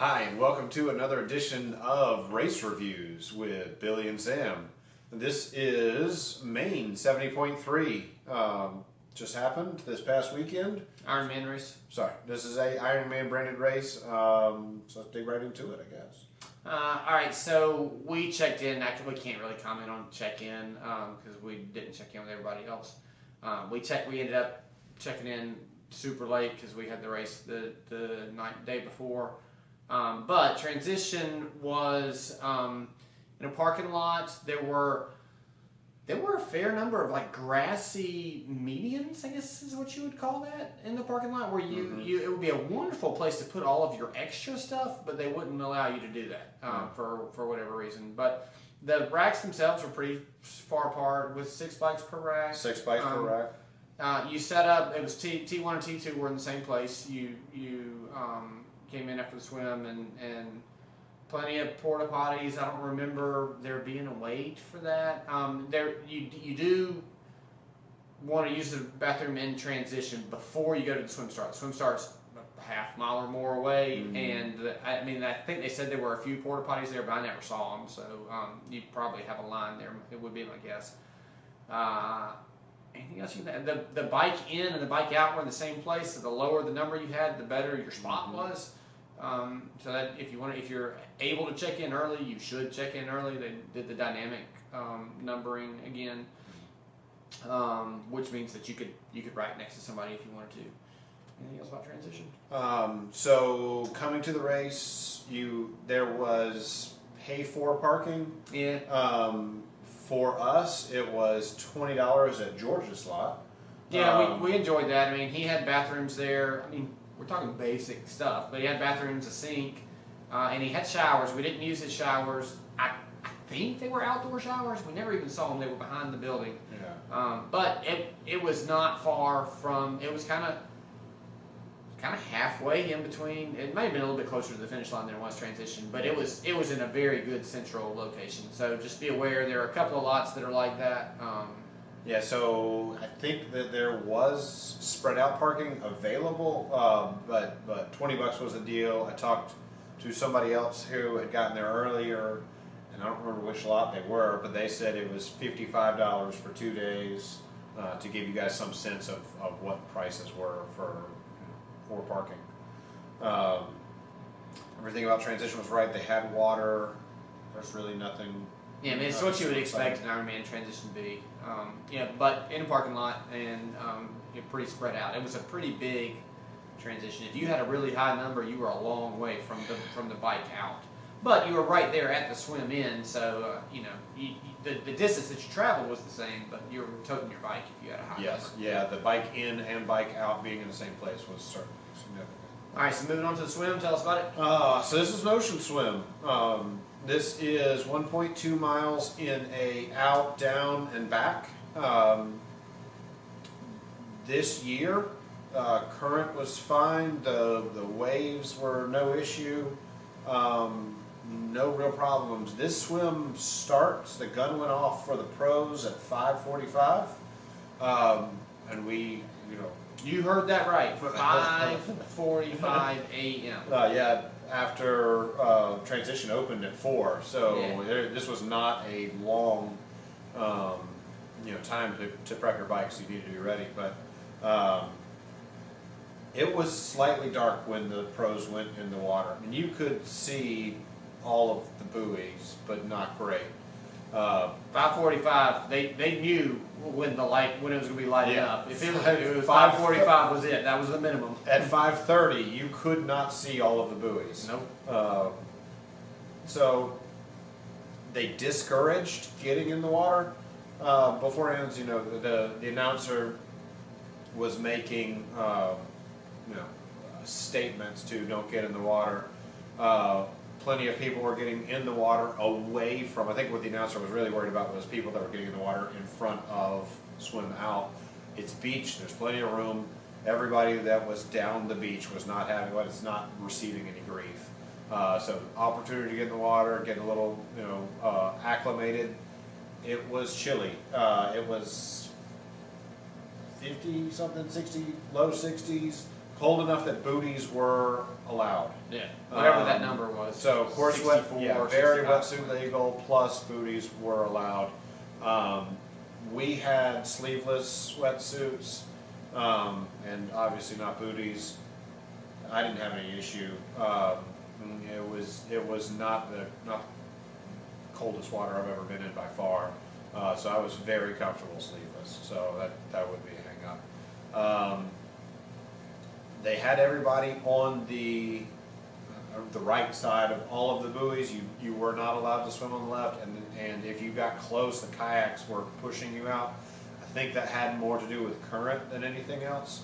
Hi, and welcome to another edition of Race Reviews with Billy and Sam. This is Maine 70.3. Just happened this past weekend. Ironman race. Sorry, this is a Ironman branded race. So let's dig right into it, I guess. All right, so we checked in. Actually, we can't really comment on check-in because we didn't check in with everybody else. We ended up checking in super late because we had the race the day before. But transition was in a parking lot. There were a fair number of like grassy medians, I guess is what you would call that, in the parking lot, where it would be a wonderful place to put all of your extra stuff, but they wouldn't allow you to do that for whatever reason. But the racks themselves were pretty far apart, with 6 bikes per rack. 6 bikes per rack. You set up. It was T1 and T2 were in the same place. You came in after the swim and plenty of porta potties. I don't remember there being a wait for that. You do want to use the bathroom in transition before you go to the swim start. The swim start's a half mile or more away, and I think they said there were a few porta potties there, but I never saw them. So you'd probably have a line there. It would be my guess. Anything else the bike in and the bike out were in the same place. So the lower the number you had, the better your spot was. So that if you're able to check in early, you should check in early. They did the dynamic numbering again, which means that you could ride next to somebody if you wanted to. Anything else about transition? So coming to the race, there was pay for parking. Yeah. For us, it was $20 at George's lot. Yeah, we enjoyed that. I mean, he had bathrooms there. I mean, we're talking basic stuff, but he had bathrooms, a sink, and he had showers. We didn't use his showers. I think they were outdoor showers. We never even saw them. They were behind the building. Yeah. But it was not far from. It was kind of halfway in between. It may have been a little bit closer to the finish line than it was transition, but it was in a very good central location. So just be aware there are a couple of lots that are like that. Yeah, so I think that there was spread out parking available, but $20 was the deal. I talked to somebody else who had gotten there earlier, and I don't remember which lot they were, but they said it was $55 for 2 days to give you guys some sense of what prices were for parking. Everything about transition was right. They had water. There's really nothing. Yeah, I mean, it's what you would expect an Ironman transition to be. But in a parking lot and pretty spread out. It was a pretty big transition. If you had a really high number, you were a long way from the bike out. But you were right there at the swim in, so the distance that you traveled was the same, but you were toting your bike if you had a high number. Yeah, the bike in and bike out being in the same place was certainly significant. All right, so moving on to the swim, tell us about it. So this is an ocean swim. This is 1.2 miles in a out, down, and back. This year, current was fine. The waves were no issue. No real problems. This swim starts. The gun went off for the pros at 5:45, and we, You heard that right. 5:45 a.m. After transition opened at 4, so this was not a long, time to prep your bike, so you needed to be ready. But it was slightly dark when the pros went in the water, and you could see all of the buoys, but not great. 5:45. They knew when it was going to be lighted up. If it was 5:45 was it. That was the minimum. At 5:30, you could not see all of the buoys. Nope. So they discouraged getting in the water. Beforehand, the announcer was making statements to don't get in the water. Plenty of people were getting in the water away from. I think what the announcer was really worried about was people that were getting in the water in front of swim out. It's beach. There's plenty of room. Everybody that was down the beach was not receiving any grief. So opportunity to get in the water, get a little acclimated. It was chilly. It was 50 something, 60, low 60s. cold enough that booties were allowed. Yeah, whatever that number was. So of course, 64 or very 65. wetsuit legal plus booties were allowed. We had sleeveless wetsuits, and obviously not booties. I didn't have any issue. It was not the coldest water I've ever been in by far. So I was very comfortable sleeveless. So that would be a hang up. They had everybody on the right side of all of the buoys. You were not allowed to swim on the left, and if you got close, the kayaks were pushing you out. I think that had more to do with current than anything else.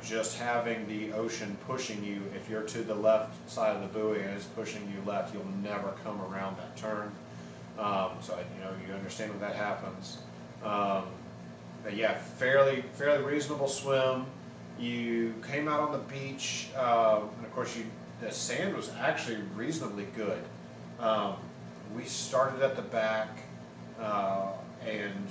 Just having the ocean pushing you. If you're to the left side of the buoy and it's pushing you left, you'll never come around that turn. So you understand when that happens. But yeah, fairly reasonable swim. You came out on the beach, and of course the sand was actually reasonably good. We started at the back, and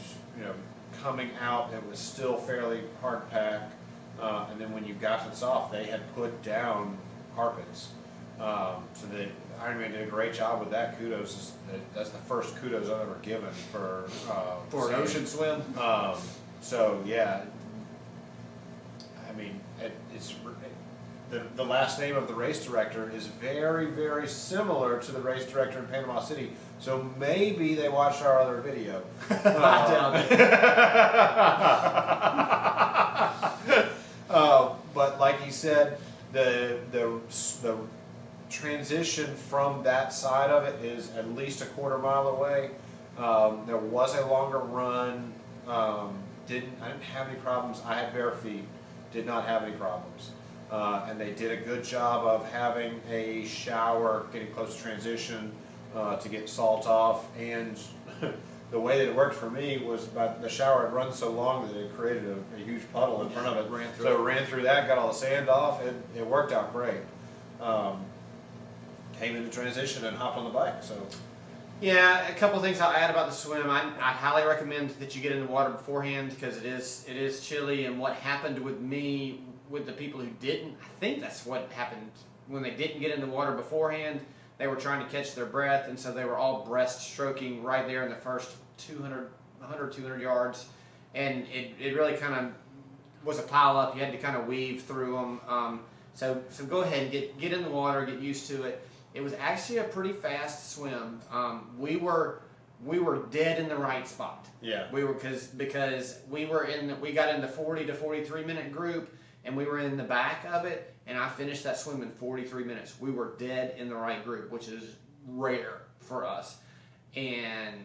coming out it was still fairly hard packed. And then when you got to the soft, they had put down carpets. So the Ironman did a great job with that. Kudos. That's the first kudos I've ever given for an ocean swim. So yeah, I mean, the last name of the race director is very, very similar to the race director in Panama City. So maybe they watched our other video. I doubt it. But like he said, the transition from that side of it is at least a quarter mile away. There was a longer run. I didn't have any problems. I had bare feet. Did not have any problems. And they did a good job of having a shower, getting close to transition to get salt off. And the way that it worked for me was the shower had run so long that it created a huge puddle in front of it. So it ran through that, got all the sand off. It worked out great. Came into transition and hopped on the bike. So. Yeah, a couple things I'll add about the swim. I highly recommend that you get in the water beforehand because it is chilly. And what happened with me, with the people who didn't, I think that's what happened when they didn't get in the water beforehand. They were trying to catch their breath, and so they were all breaststroking right there in the first 200 yards. And it really kind of was a pile up. You had to kind of weave through them. So go ahead and get in the water, get used to it. It was actually a pretty fast swim. We were dead in the right spot. Yeah. We were because we got in the 40 to 43 minute group, and we were in the back of it, and I finished that swim in 43 minutes. We were dead in the right group, which is rare for us, and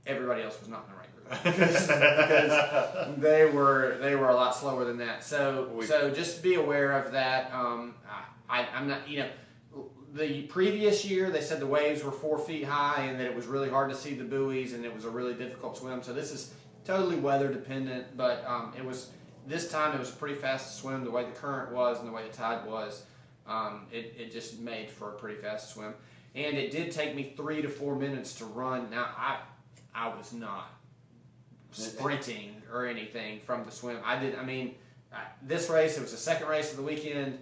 everybody else was not in the right group because they were a lot slower than that. So just be aware of that. I'm not The previous year, they said the waves were 4 feet high and that it was really hard to see the buoys and it was a really difficult swim. So this is totally weather dependent, but this time it was a pretty fast swim. The way the current was and the way the tide was, it just made for a pretty fast swim. And it did take me 3 to 4 minutes to run. Now I was not sprinting or anything from the swim. This race, it was the second race of the weekend.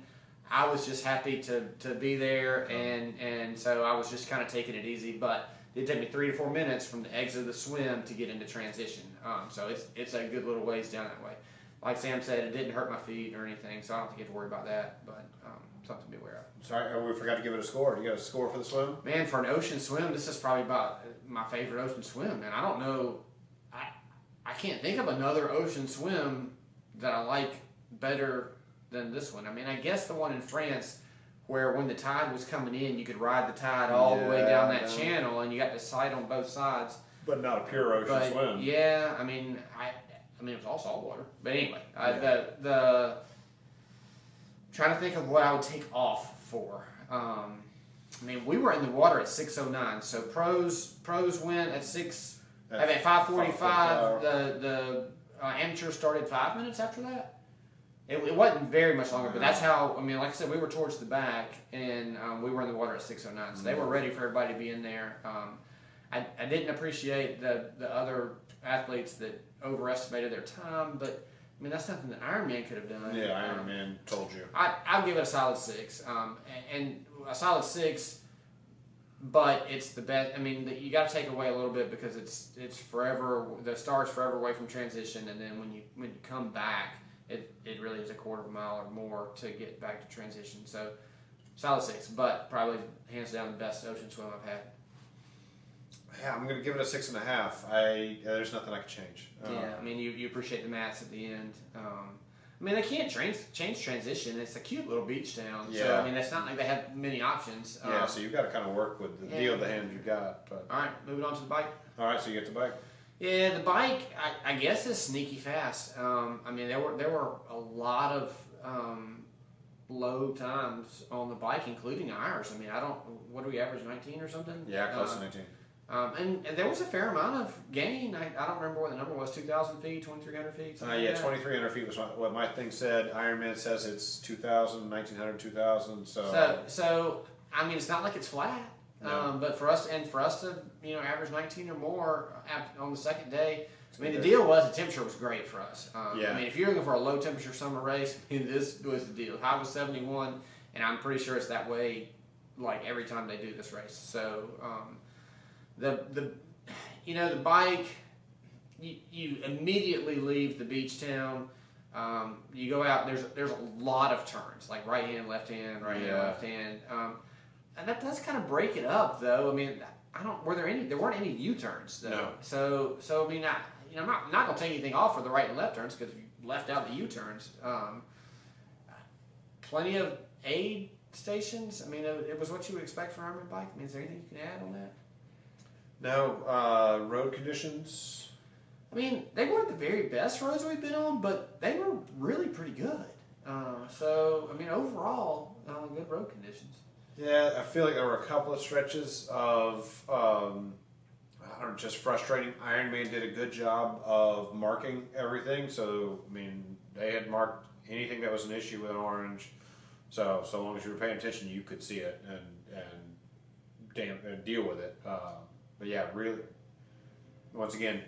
I was just happy to be there, and so I was just kind of taking it easy. But it took me 3 to 4 minutes from the exit of the swim to get into transition. So it's a good little ways down that way. Like Sam said, it didn't hurt my feet or anything, so I don't think you have to worry about that. But something to be aware of. Sorry, we forgot to give it a score. You got a score for the swim? Man, for an ocean swim, this is probably about my favorite ocean swim. And I don't know, I can't think of another ocean swim that I like better than this one. I mean, I guess the one in France where when the tide was coming in, you could ride the tide all the way down that channel and you got the sight on both sides. But not a pure ocean swim. Yeah, I mean, it was all salt water. But anyway, trying to think of what I would take off for. We were in the water at 6:09. So pros went at 5:45. The amateurs started 5 minutes after that. It wasn't very much longer, but that's how, like I said, we were towards the back, and we were in the water at 6:09, so they were ready for everybody to be in there. I didn't appreciate the other athletes that overestimated their time, but I mean, that's nothing that Ironman could have done. Yeah, Ironman told you. I'll give it a solid 6. And a solid 6, but it's the best. I mean, you got to take away a little bit because it's forever. The start's forever away from transition, and then when you come back, it really is a quarter of a mile or more to get back to transition. So solid 6, but probably hands down the best ocean swim I've had. Yeah, I'm gonna give it a 6.5. There's nothing I can change. Yeah, I mean, you appreciate the mats at the end. I mean, they can't change transition. It's a cute little beach town. Yeah. So, I mean, it's not like they have many options. Yeah, so you've got to kind of work with the deal of the hand you've got. But. All right, moving on to the bike. All right, so you get the bike. Yeah, the bike, I guess, is sneaky fast. I mean, there were a lot of low times on the bike, including ours. I mean, what do we average, 19 or something? Yeah, close to 19. And there was a fair amount of gain. I don't remember what the number was, 2,000 feet, 2,300 feet? Yeah, 2,300 feet was what my thing said. Ironman says it's 2,000, 1,900, 2,000. So I mean, it's not like it's flat. No. But for us to average 19 or more on the second day, I mean, the deal was the temperature was great for us. I mean, if you're looking for a low temperature summer race, I mean, this was the deal. High was 71, and I'm pretty sure it's that way like every time they do this race. So the bike, you immediately leave the beach town. You go out. There's a lot of turns, like right hand, left hand, right hand, left hand. And that does kind of break it up, though. I mean, there weren't any U-turns, though. No. So I mean, I'm not going to take anything off for the right and left turns because you left out the U-turns. Plenty of aid stations. I mean, it was what you would expect from an Ironman bike. I mean, is there anything you can add on that? No, road conditions. I mean, they weren't the very best roads we've been on, but they were really pretty good. So, I mean, overall, good road conditions. Yeah, I feel like there were a couple of stretches of just frustrating. Ironman did a good job of marking everything. So, I mean, they had marked anything that was an issue with an orange. So long as you were paying attention, you could see it and deal with it. But yeah, really, once again,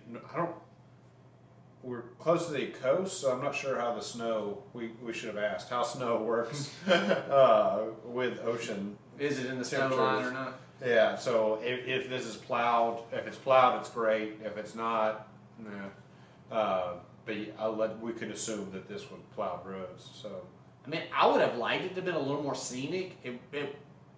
we're close to the coast, so I'm not sure how the snow, we should have asked how snow works with ocean. Is it in the snow line or not? Yeah, so if this is plowed, if it's plowed, it's great. If it's not, nah. But we could assume that this would plow roads. So I mean, I would have liked it to have been a little more scenic.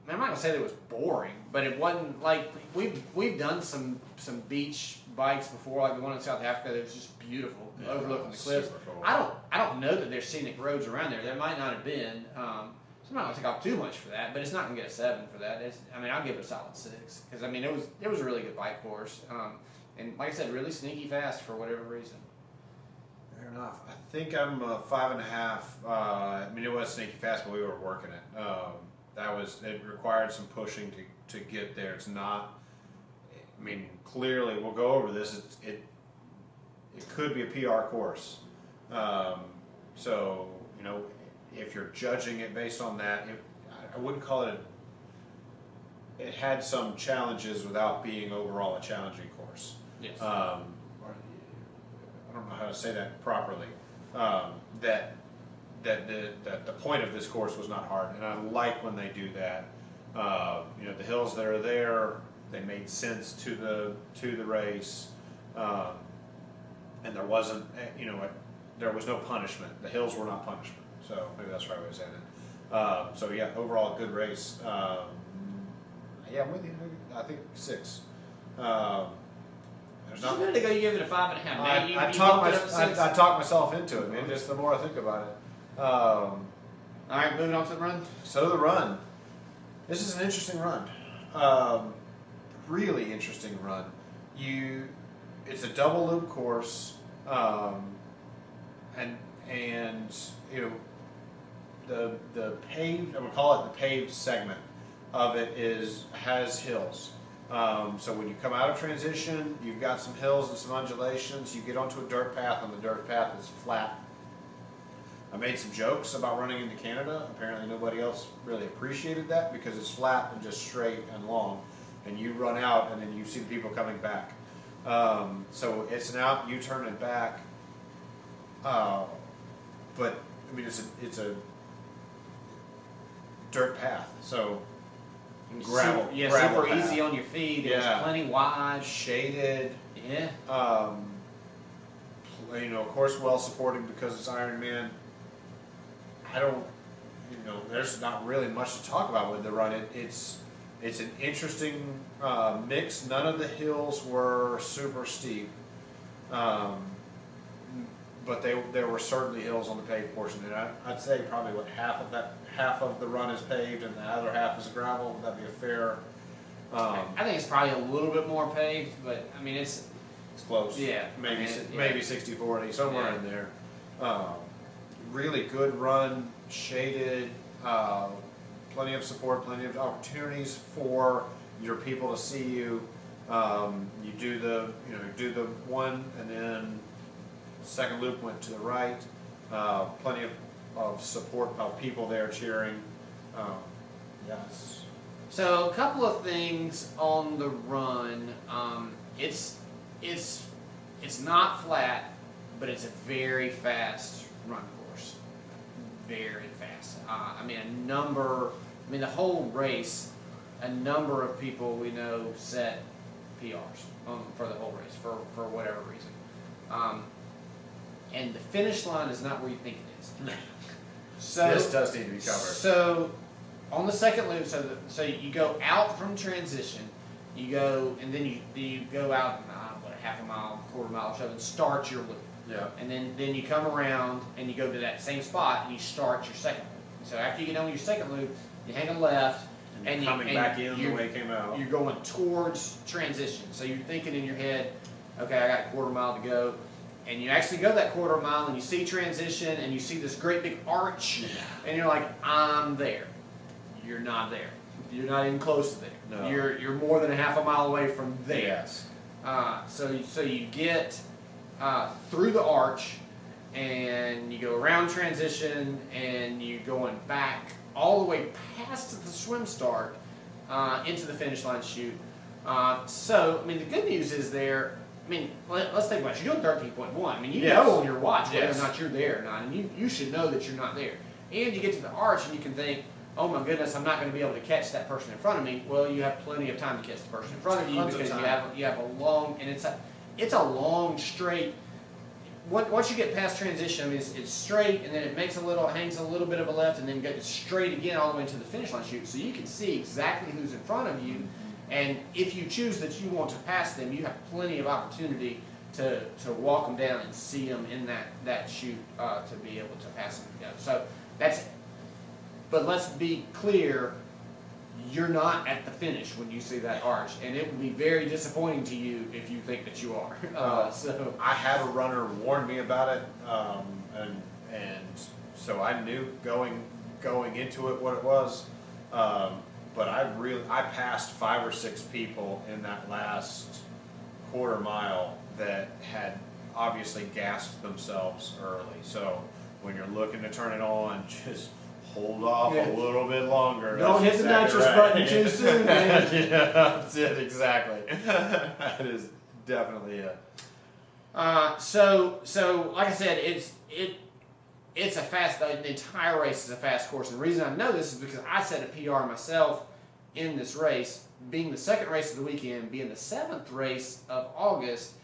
I'm not gonna say that it was boring, but it wasn't like we've done some beach bikes before, like the one in South Africa that was just beautiful, overlooking the cliffs. Cool. I don't know that there's scenic roads around there. There might not have been. So I'm not gonna take off too much for that, but it's not gonna get a 7 for that. I'll give it a solid 6 because I mean it was a really good bike course, and like I said, really sneaky fast for whatever reason. Fair enough. I think I'm 5.5. I mean, it was sneaky fast, but we were working it. It required some pushing to get there. It's not. I mean, clearly, we'll go over this. It could be a PR course. So if you're judging it based on that, I wouldn't call it. It had some challenges without being overall a challenging course. Yes. I don't know how to say that properly. That the point of this course was not hard, and I like when they do that. The hills that are there, they made sense to the race, and there wasn't, there was no punishment. The hills were not punishment, so maybe that's the right way of saying it. So yeah, overall a good race. Yeah, I'm with you. I think 6. Just a minute ago, you gave it a 5.5. I talked myself into it, man. Just the more I think about it. All right, moving on to the run. So the run. This is an interesting run. Really interesting run. It's a double loop course, and the paved. I would call it the paved segment of it has hills. So when you come out of transition, you've got some hills and some undulations. You get onto a dirt path, and the dirt path is flat. I made some jokes about running into Canada. Apparently nobody else really appreciated that because it's flat and just straight and long. And you run out, and then you see people coming back. So it's an out, U-turn and back. but I mean it's a dirt path, so gravel, yeah, gravel super path. easy on your feet. It was Yeah. plenty wide. Shaded. Yeah. You know, of course, well supported because it's Ironman. I don't, you know, there's not really much to talk about with the run. It's an interesting mix. None of the hills were super steep, but there were certainly hills on the paved portion. And I'd say probably half of the run is paved and the other half is gravel. Would that be a fair? I think it's probably a little bit more paved, but I mean it's close. Yeah, Maybe I mean, maybe 60-40, somewhere Yeah. in there. Really good run, shaded, plenty of support, plenty of opportunities for your people to see you. You do the one, and then second loop went to the right. Plenty of support of people there cheering. Yes. So a couple of things on the run. It's not flat, but it's a very fast run course. Very fast. I mean the whole race, a number of people we know set PRs for the whole race for whatever reason. And the finish line is not where you think it is. So This does need to be covered. So on the second loop, so you go out from transition, you go and then you go out half a mile, quarter mile or so, and start your loop. Yeah. And then you come around and you go to that same spot and you start your second loop. So after you get on your second loop, you hang a left And coming back in the way it came out. You're going towards transition. So you're thinking in your head, okay, I got a quarter mile to go. And you actually go that quarter mile and you see transition and you see this great big arch, and you're like, I'm there. You're not there. You're not even close to there. No. You're more than a half a mile away from there. Yes. So you get through the arch, and you go around transition, and you're going back all the way past the swim start into the finish line chute. So I mean, the good news is there. I mean, let's think about it. You're doing 13.1. I mean, you know on your watch whether or not you're there or not, and you should know that you're not there. And you get to the arch, and you can think, oh my goodness, I'm not going to be able to catch that person in front of me. Well, you have plenty of time to catch the person in front of you Tons of because time. you have a long, and it's a long straight. Once you get past transition, I mean, it's straight, and then it hangs a little bit of a left, and then goes straight again all the way to the finish line chute. So you can see exactly who's in front of you, and if you choose that you want to pass them, you have plenty of opportunity to walk them down and see them in that chute to be able to pass them together. So that's. But let's be clear, you're not at the finish when you see that arch, and it would be very disappointing to you if you think that you are. So I had a runner warn me about it, and so I knew going into it what it was. But I passed 5 or 6 people in that last quarter mile that had obviously gassed themselves early. So when you're looking to turn it on, just hold off a little bit longer. Don't hit the nitrous button too soon, man. Yeah, that's it, exactly. That is definitely it. So like I said, it's a fast. The entire race is a fast course, and the reason I know this is because I set a PR myself in this race, being the second race of the weekend, being the 7th race of August,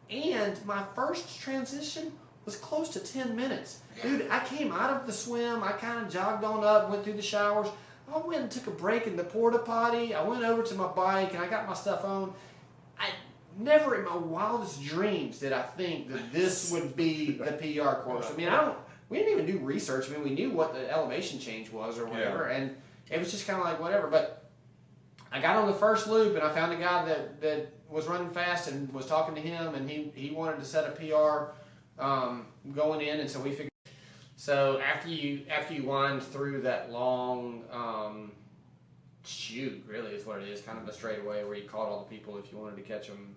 and my first transition was close to 10 minutes. Dude, I came out of the swim, I kind of jogged on up, went through the showers, I went and took a break in the porta potty, I went over to my bike, and I got my stuff on. I never in my wildest dreams did I think that this would be the PR course. I mean, we didn't even do research. I mean, we knew what the elevation change was or whatever, and it was just kind of like whatever. But I got on the first loop, and I found a guy that was running fast and was talking to him, and he wanted to set a PR going in, and so we figured. So after you wind through that long chute, really is what it is, kind of a straightaway where you caught all the people if you wanted to catch them,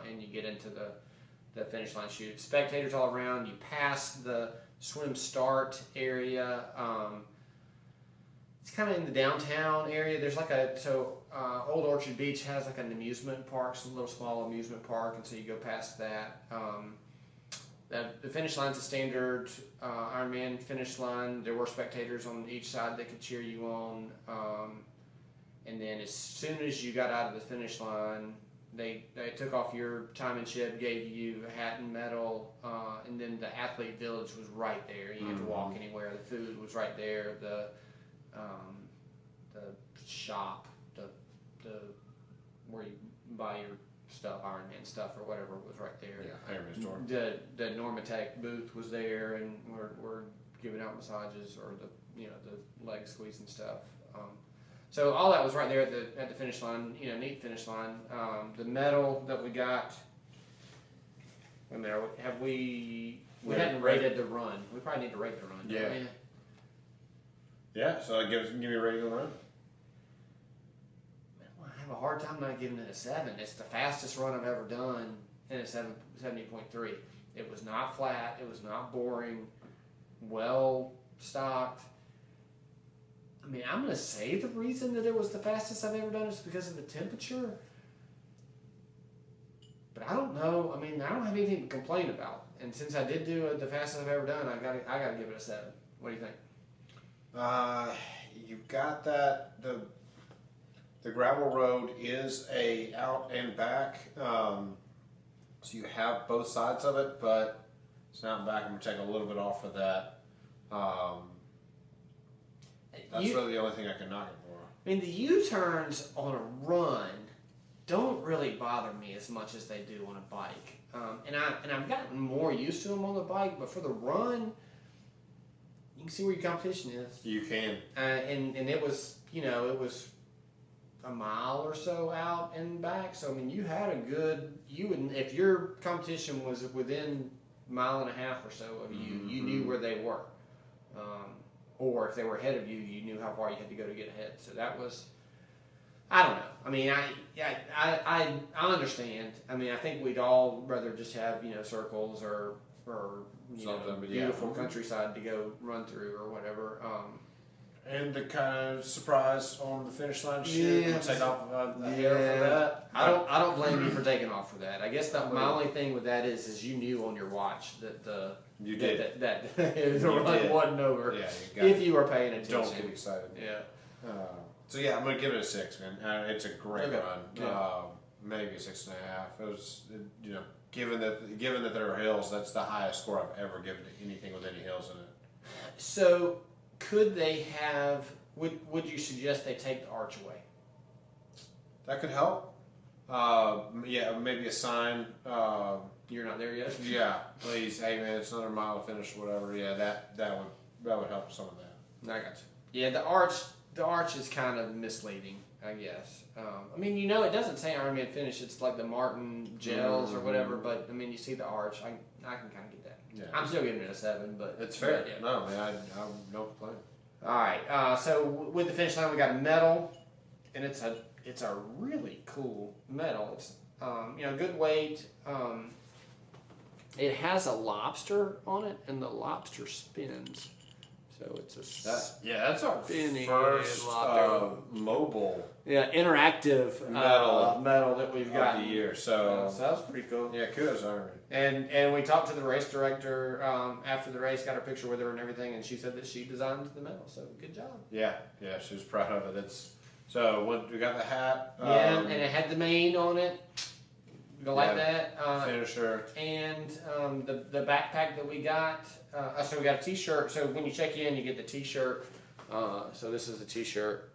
and you get into the finish line chute. Spectators all around. You pass the swim start area. It's kind of in the downtown area. There's like Old Orchard Beach has like an amusement park, some little small amusement park, and so you go past that. The finish line's a standard Ironman finish line. There were spectators on each side that could cheer you on. And then as soon as you got out of the finish line, they took off your time and chip, gave you a hat and medal, and then the athlete village was right there. You didn't have to walk anywhere. The food was right there. The shop, the where you buy your stuff, Ironman stuff or whatever, was right there. Yeah, Ironman store. The Normatec booth was there, and we're giving out massages or the leg squeezing stuff. So all that was right there at the finish line. Neat finish line. The medal that we got. Wait a minute, have we hadn't rated the run? We probably need to rate the run. Yeah. Yeah. So give me a rating on the run. I have a hard time not giving it a 7. It's the fastest run I've ever done in a 70.3. It was not flat. It was not boring. Well stocked. I mean, I'm going to say the reason that it was the fastest I've ever done is because of the temperature. But I don't know. I mean, I don't have anything to complain about. And since I did do the fastest I've ever done, I got to give it a 7. What do you think? You got that the gravel road is a out and back, so you have both sides of it, but it's out and back. I'm gonna take a little bit off for that. That's really the only thing I can knock it for. I mean, the U-turns on a run don't really bother me as much as they do on a bike, and I've gotten more used to them on the bike. But for the run, you can see where your competition is. You can, and it was it was a mile or so out and back. So I mean, you had a good if your competition was within a mile and a half or so of you, you knew where they were. Or if they were ahead of you, you knew how far you had to go to get ahead. So that was, I don't know. I mean, I understand. I mean, I think we'd all rather just have circles or beautiful countryside to go run through or whatever. And the kind of surprise on the finish line shit. Yeah, take off the hair for that. I don't blame you for taking off for that. I guess my only thing with that is you knew on your watch that the run wasn't over. Yeah, if you were paying attention. Don't get excited. Yeah. So yeah, I'm gonna give it a 6, man. It's a great run. Yeah. Maybe a 6.5. It was, given that there are hills, that's the highest score I've ever given to anything with any hills in it. So, could they have? Would you suggest they take the arch away? That could help. Maybe a sign. You're not there yet. Yeah, please. Hey man, it's another mile to finish. Whatever. Yeah, that would help some of that. I got you. Yeah, the arch is kind of misleading, I guess. I mean, it doesn't say Ironman finish. It's like the Martin gels or whatever. But I mean, you see the arch. I can kind of get that. Yeah. I'm still giving it a 7, but it's fair. Yeah. No, man, I no complaint. All right. So with the finish line, we got a medal, and it's a really cool medal. It's good weight. It has a lobster on it, and the lobster spins. So it's that's our spinning first mobile interactive medal that we've got of the year. So that was pretty cool. Yeah, kudos, Ironman. And we talked to the race director after the race, got her picture with her and everything, and she said that she designed the medal. So good job. Yeah, she was proud of it. So we got the hat. And it had the Maine on it. You like that? Finisher. And the backpack that we got. So we got a T-shirt. So when you check in, you get the T-shirt. So this is the T-shirt.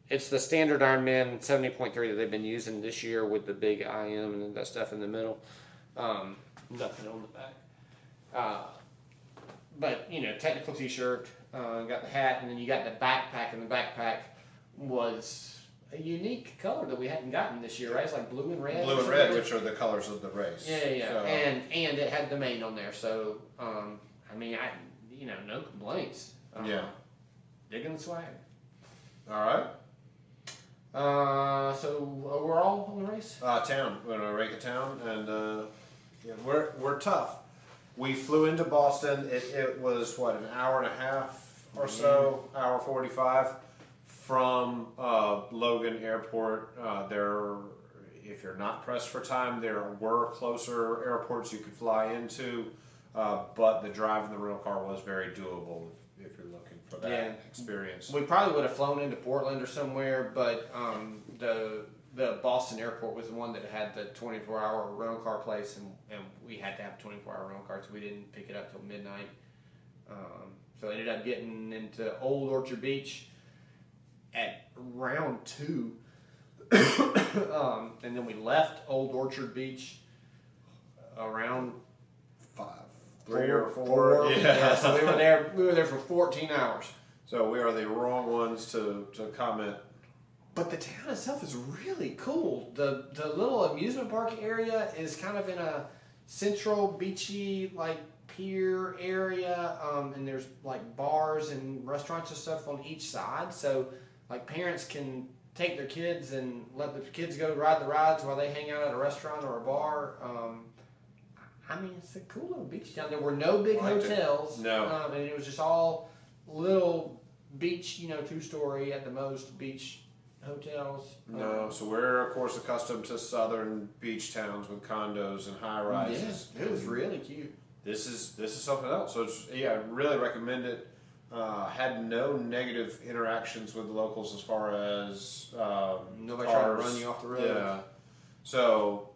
It's the standard Ironman 70.3 that they've been using this year with the big IM and that stuff in the middle. Nothing on the back. But, technical T-shirt. Got the hat, and then you got the backpack, and the backpack was a unique color that we hadn't gotten this year, right? It's like blue and red. Blue and red, which are the colors of the race. Yeah. So. And it had the Maine on there, so I mean, no complaints. Digging the swag. All right. So overall on the race? Town. We're gonna rate the town, and we're tough. We flew into Boston. It was an hour and a half or so, hour 45. From Logan Airport, if you're not pressed for time, there were closer airports you could fly into, but the drive in the rental car was very doable if you're looking for that experience. We probably would have flown into Portland or somewhere, but the Boston airport was the one that had the 24-hour rental car place, and we had to have a 24-hour rental car, so we didn't pick it up till midnight. So I ended up getting into Old Orchard Beach at round 2. And then we left Old Orchard Beach around 3 or 4. Yeah, so we were there for 14 hours. So we are the wrong ones to comment. But the town itself is really cool. The little amusement park area is kind of in a central beachy like pier area, and there's like bars and restaurants and stuff on each side. So like parents can take their kids and let the kids go ride the rides while they hang out at a restaurant or a bar. I mean, it's a cool little beach town. There were no big hotels. No. And it was just all little beach, 2-story at the most beach hotels. No, so we're of course accustomed to southern beach towns with condos and high rises. Yeah, it was really cute. This is something else. So I really recommend it. Had no negative interactions with the locals as far as nobody cars. trying to run you off the road. Yeah. So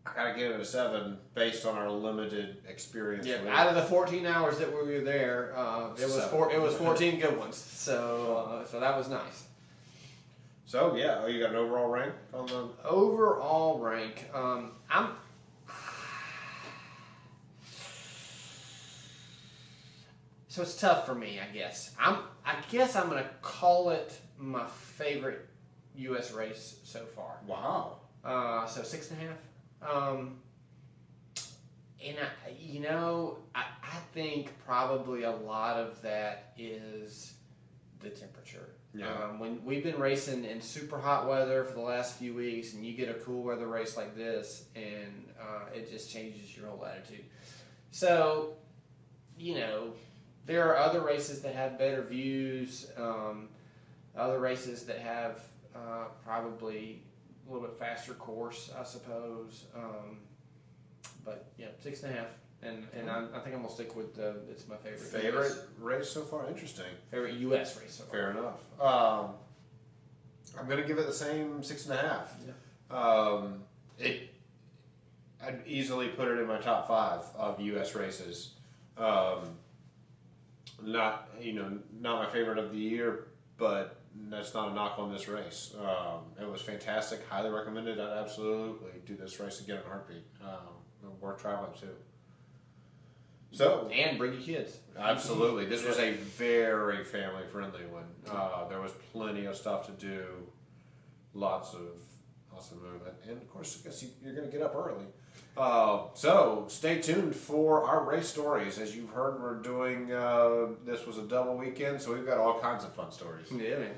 I gotta give it a 7 based on our limited experience. Yeah, with it. out of the 14 hours that we were there, it was 14 good ones. So that was nice. So yeah, you got an overall rank on the overall rank. So it's tough for me, I guess. I guess I'm gonna call it my favorite U.S. race so far. Wow. So 6.5. And I think probably a lot of that is the temperature. Yeah. When we've been racing in super hot weather for the last few weeks, and you get a cool weather race like this, and it just changes your whole attitude. So, there are other races that have better views, other races that have probably a little bit faster course, I suppose. But yeah, 6.5, and I think I'm gonna stick with it's my favorite race so far. Interesting. Favorite U.S. race so far. Fair enough. I'm gonna give it the same 6.5. Yeah. I'd easily put it in my top 5 of U.S. races. Not my favorite of the year, but that's not a knock on this race. It was fantastic. Highly recommended. I'd absolutely do this race again in a heartbeat. Worth traveling to. So and bring your kids. Absolutely, this was a very family friendly one. There was plenty of stuff to do, lots of movement, and of course, I guess you're going to get up early. So stay tuned for our race stories. As you've heard, we're doing this was a double weekend, so we've got all kinds of fun stories. Yeah, man.